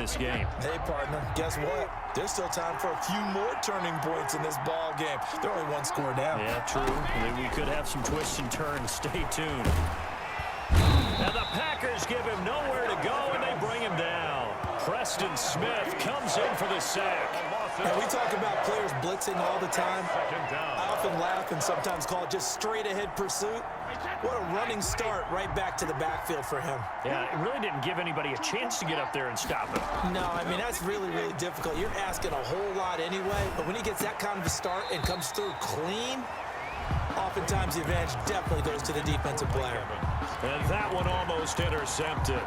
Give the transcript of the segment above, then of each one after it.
this game. Hey, partner, guess what? There's still time for a few more turning points in this ball game. They're only one score down. Yeah, true. We could have some twists and turns. Stay tuned. Now the Packers give him nowhere to go, and they bring him down. Preston Smith comes in for the sack. And we talk about players blitzing all the time. I often laugh and sometimes call it just straight-ahead pursuit. What a running start right back to the backfield for him. Yeah, it really didn't give anybody a chance to get up there and stop him. No, I mean, that's really, really difficult. You're asking a whole lot anyway, but when he gets that kind of a start and comes through clean, oftentimes the advantage definitely goes to the defensive player. And that one almost intercepted.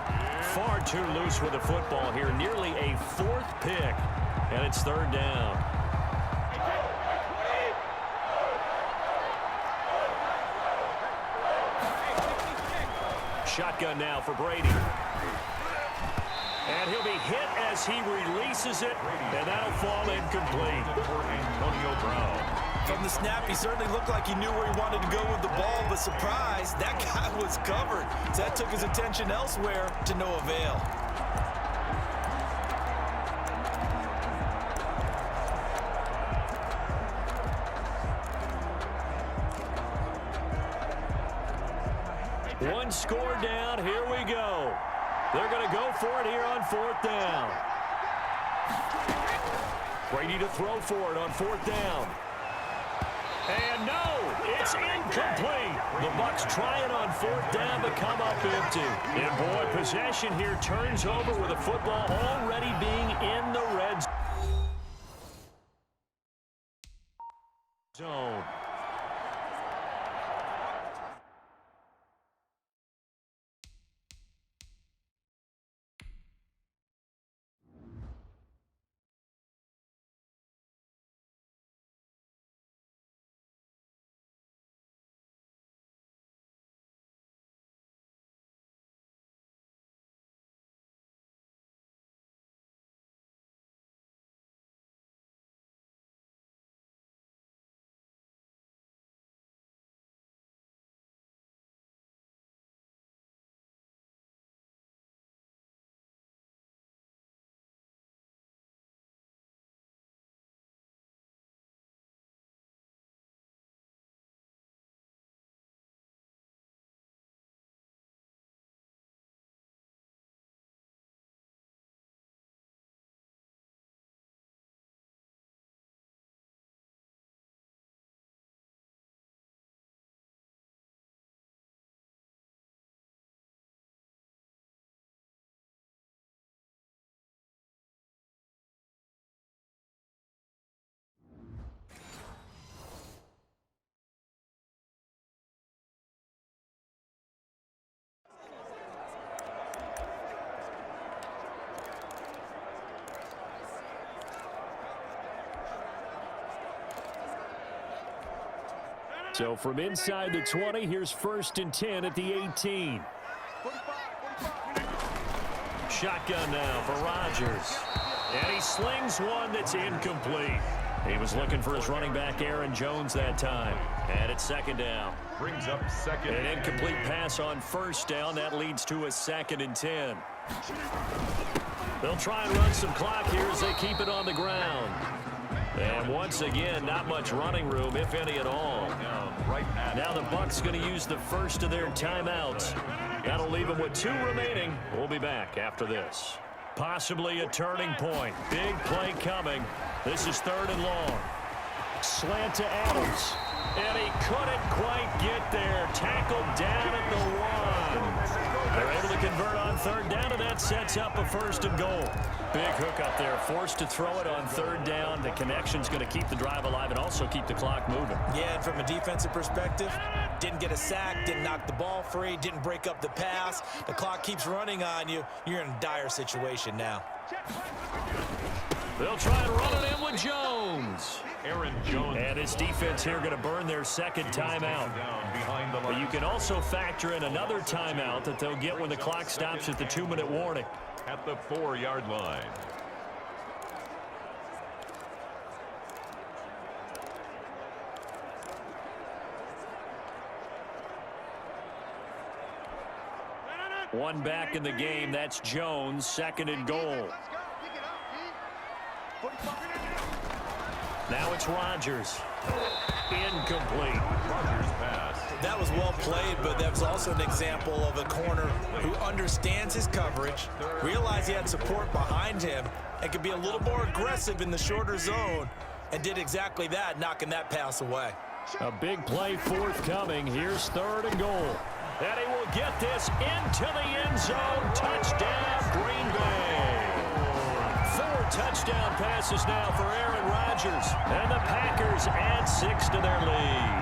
Far too loose with the football here. Nearly a fourth pick. And it's third down. Shotgun now for Brady. And he'll be hit as he releases it. And that'll fall incomplete. Antonio Brown. From the snap, he certainly looked like he knew where he wanted to go with the ball, but surprise, that guy was covered. So that took his attention elsewhere to no avail. One score down. Here we go. They're going to go for it here on fourth down. Brady to throw for it on fourth down. And no, it's incomplete. The Bucs trying on fourth down to come up empty. And boy, possession here turns over with the football already being in the red zone. So from inside the 20, here's 1st and 10 at the 18. Shotgun now for Rodgers. And he slings one that's incomplete. He was looking for his running back, Aaron Jones, that time. And it's second down. Brings up second. An incomplete pass on first down. That leads to a 2nd and 10. They'll try and run some clock here as they keep it on the ground. And once again, not much running room, if any at all. Now the Bucs going to use the first of their timeouts. That'll leave them with 2 remaining. We'll be back after this. Possibly a turning point. Big play coming. This is 3rd and long. Slant to Adams. And he couldn't quite get there. Tackled down at the 1. They're able to convert on 3rd down, and that sets up a 1st and goal. Big hook up there. Forced to throw it on 3rd down. The connection's going to keep the drive alive and also keep the clock moving. Yeah, and from a defensive perspective, didn't get a sack, didn't knock the ball free, didn't break up the pass. The clock keeps running on you. You're in a dire situation now. They'll try and run it in with Jones. Aaron Jones. And his defense here going to burn their 2nd timeout. But you can also factor in another timeout that they'll get when the clock stops at the 2-minute warning. At the 4-yard line. One back in the game. That's Jones. 2nd and goal. Now it's Rodgers. Incomplete. Rodgers pass. That was well played, but that was also an example of a corner who understands his coverage, realized he had support behind him, and could be a little more aggressive in the shorter zone, and did exactly that, knocking that pass away. A big play forthcoming. Here's 3rd and goal. And he will get this into the end zone. Touchdown, Green Bay. 4 touchdown passes now for Aaron Rodgers. And the Packers add 6 to their lead.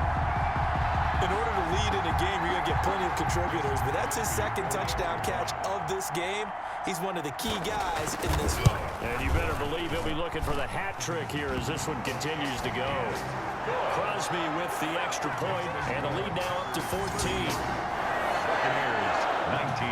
In order to lead in a game, you're going to get plenty of contributors, but that's his 2nd touchdown catch of this game. He's one of the key guys in this one. And you better believe he'll be looking for the hat trick here as this one continues to go. Crosby with the extra point, and the lead now up to 14. Buccaneers, 19.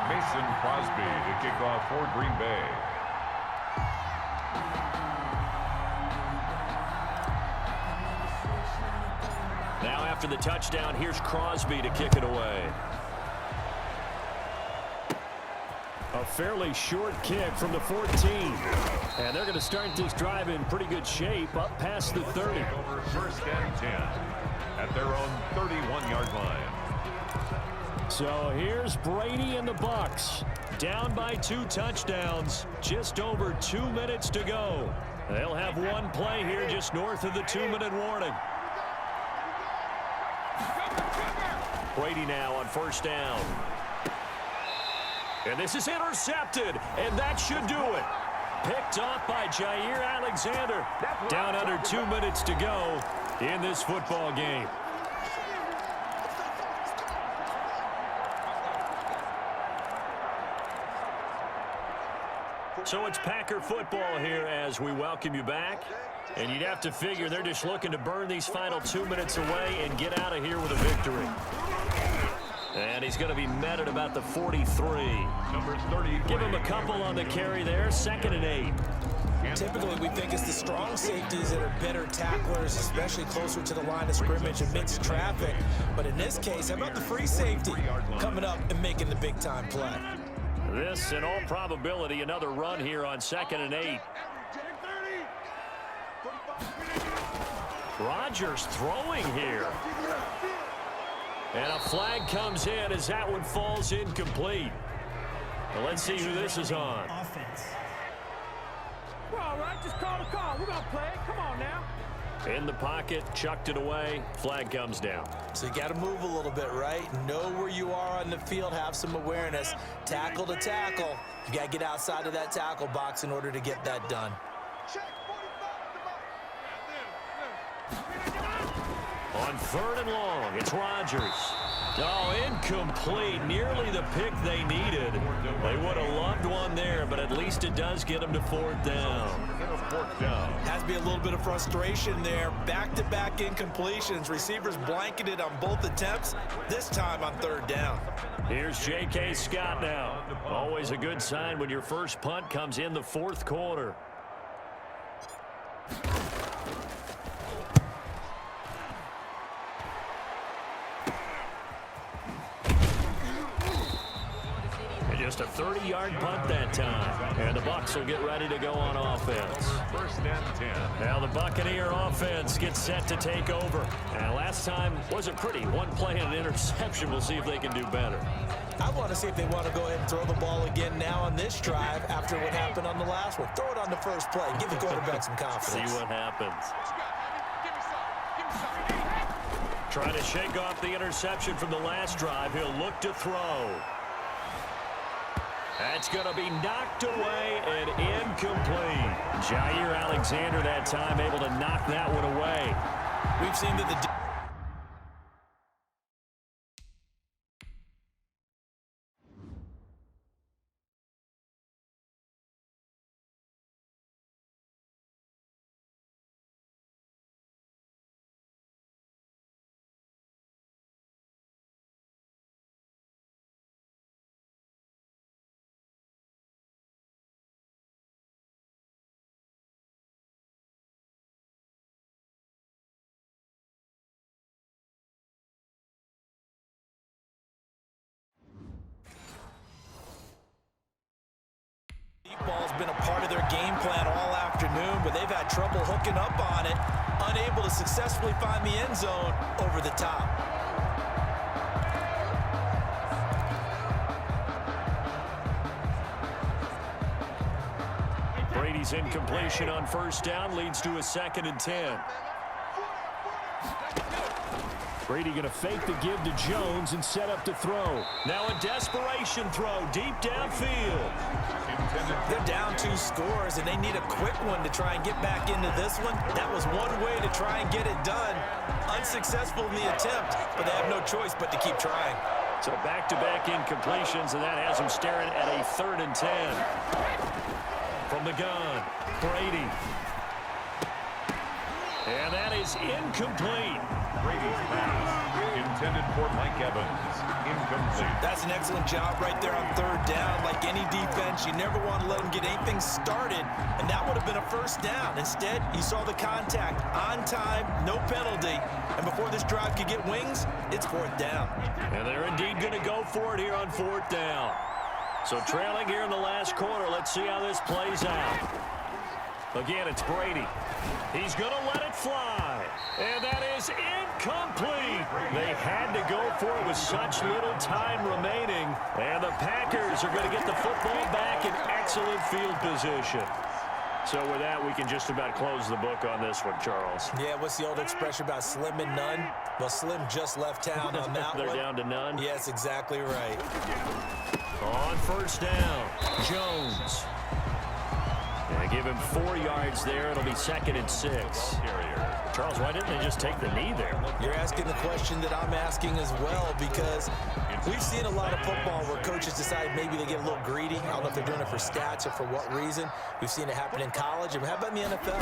Mason Crosby to kick off for Green Bay. Now after the touchdown, here's Crosby to kick it away. A fairly short kick from the 14. And they're going to start this drive in pretty good shape up past the 30. Over 1st and 10 at their own 31-yard line. So here's Brady and the Bucs. Down by 2 touchdowns. Just over 2 minutes to go. They'll have one play here just north of the 2-minute warning. Brady now on 1st down. And this is intercepted, and that should do it. Picked off by Jair Alexander. Down under 2 minutes to go in this football game. So it's Packer football here as we welcome you back. And you'd have to figure they're just looking to burn these final 2 minutes away and get out of here with a victory. And he's going to be met at about the 43. Number 30. Give him a couple on the carry there. 2nd and 8. Typically, we think it's the strong safeties that are better tacklers, especially closer to the line of scrimmage amidst traffic. But in this case, how about the free safety coming up and making the big-time play? This, in all probability, another run here on 2nd and 8. Rodgers throwing here. And a flag comes in as that one falls incomplete. Well, let's see who this is on. Offense. We're all right. Just call the call. We're going to play it. Come on now. In the pocket, chucked it away. Flag comes down. So you got to move a little bit, right? Know where you are on the field. Have some awareness. Tackle to tackle. You got to get outside of that tackle box in order to get that done. On 3rd and long, it's Rodgers. Oh, incomplete. Nearly the pick they needed. They would have loved one there, but at least it does get them to 4th down. Has to be a little bit of frustration there. Back-to-back incompletions. Receivers blanketed on both attempts, this time on 3rd down. Here's J.K. Scott now. Always a good sign when your first punt comes in the 4th quarter. Just a 30-yard punt that time. And the Bucs will get ready to go on offense. 1st and 10. Now the Buccaneer offense gets set to take over. And last time wasn't pretty. One play and an interception. We'll see if they can do better. I want to see if they want to go ahead and throw the ball again now on this drive after what happened on the last one. Throw it on the first play. Give the quarterback some confidence. See what happens. Trying to shake off the interception from the last drive. He'll look to throw. That's going to be knocked away and incomplete. Jair Alexander that time able to knock that one away. We've seen that the been a part of their game plan all afternoon, but they've had trouble hooking up on it, unable to successfully find the end zone over the top. Brady's incompletion on first down leads to a 2nd and 10. Brady going to fake the give to Jones and set up to throw. Now a desperation throw deep downfield. They're down 2 scores, and they need a quick one to try and get back into this one. That was one way to try and get it done. Unsuccessful in the attempt, but they have no choice but to keep trying. So back-to-back incompletions, and that has them staring at a 3rd and 10. From the gun, Brady. And that is incomplete. Brady's pass intended for Mike Evans. Incomplete. That's an excellent job right there on 3rd down. Like any defense, you never want to let them get anything started, and that would have been a first down. Instead, you saw the contact on time, no penalty, and before this drive could get wings, it's 4th down. And they're indeed going to go for it here on 4th down. So trailing here in the last quarter, let's see how this plays out. Again, it's Brady. He's going to let it fly. And that is incomplete. They had to go for it with such little time remaining. And the Packers are going to get the football back in excellent field position. So with that, we can just about close the book on this one, Charles. Yeah, what's the old expression about slim and none? Well, Slim just left town on that They're one. down to none? Yes, exactly right. On first down, Jones. And give him 4 yards there. It'll be 2nd and 6. Charles, why didn't they just take the knee there? You're asking the question that I'm asking as well, because we've seen a lot of football where coaches decide maybe they get a little greedy. I don't know if they're doing it for stats or for what reason. We've seen it happen in college. And how about in the NFL?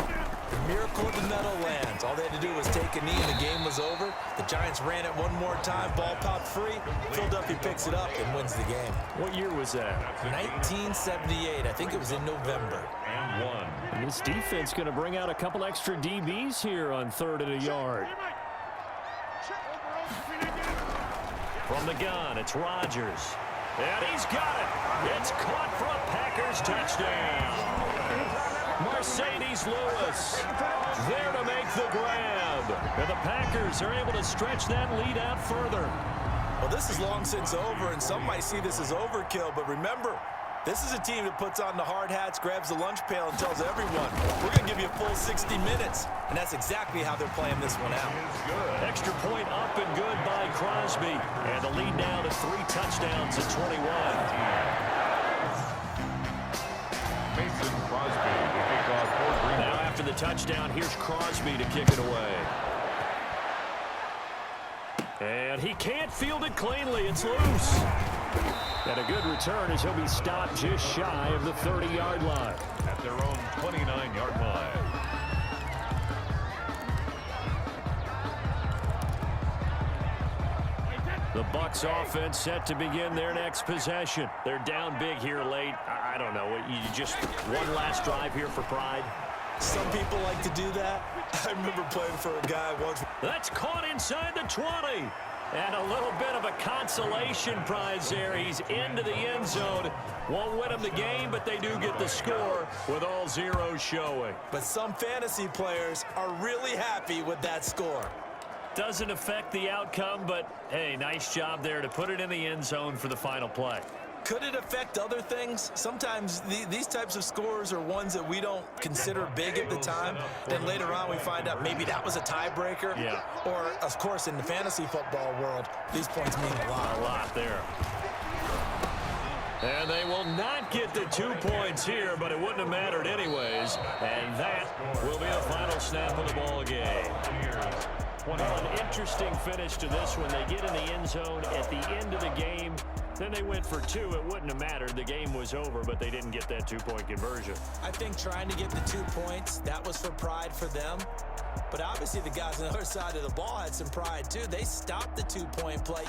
The miracle of the Meadowlands. All they had to do was take a knee and the game was over. The Giants ran it one more time. Ball popped free. Philadelphia picks it up and wins the game. What year was that? 1978. I think it was in November. And 1. And this defense going to bring out a couple extra DBs here on 3rd and a yard. From the gun, it's Rodgers. And he's got it. It's caught for a Packers touchdown. Mercedes Lewis there to make the grab. And the Packers are able to stretch that lead out further. Well, this is long since over, and some might see this as overkill, but remember, this is a team that puts on the hard hats, grabs the lunch pail, and tells everyone, we're going to give you a full 60 minutes. And that's exactly how they're playing this one out. Extra point up and good by Crosby. And the lead now to 3 touchdowns at 21. Mason Crosby will kick off for Green Bay. Now after the touchdown, here's Crosby to kick it away. And he can't field it cleanly. It's loose. And a good return as he'll be stopped just shy of the 30-yard line. At their own 29-yard line. The Bucs offense set to begin their next possession. They're down big here late. I don't know. You just one last drive here for pride. Some people like to do that. I remember playing for a guy once. That's caught inside the 20. And a little bit of a consolation prize there. He's into the end zone. Won't win them the game, but they do get the score with all zeros showing. But some fantasy players are really happy with that score. Doesn't affect the outcome, but, hey, nice job there to put it in the end zone for the final play. Could it affect other things? Sometimes these types of scores are ones that we don't consider big at the time. Then later on we find out maybe that was a tiebreaker. Yeah. Or, of course, in the fantasy football world, these points mean a lot. A lot there. And they will not get the 2 points here, but it wouldn't have mattered anyways. And that will be the final snap of the ball game. An interesting finish to this one. They get in the end zone at the end of the game. Then they went for 2. It wouldn't have mattered. The game was over, but they didn't get that 2-point conversion. I think trying to get the 2 points, that was for pride for them. But obviously the guys on the other side of the ball had some pride too. They stopped the 2-point play.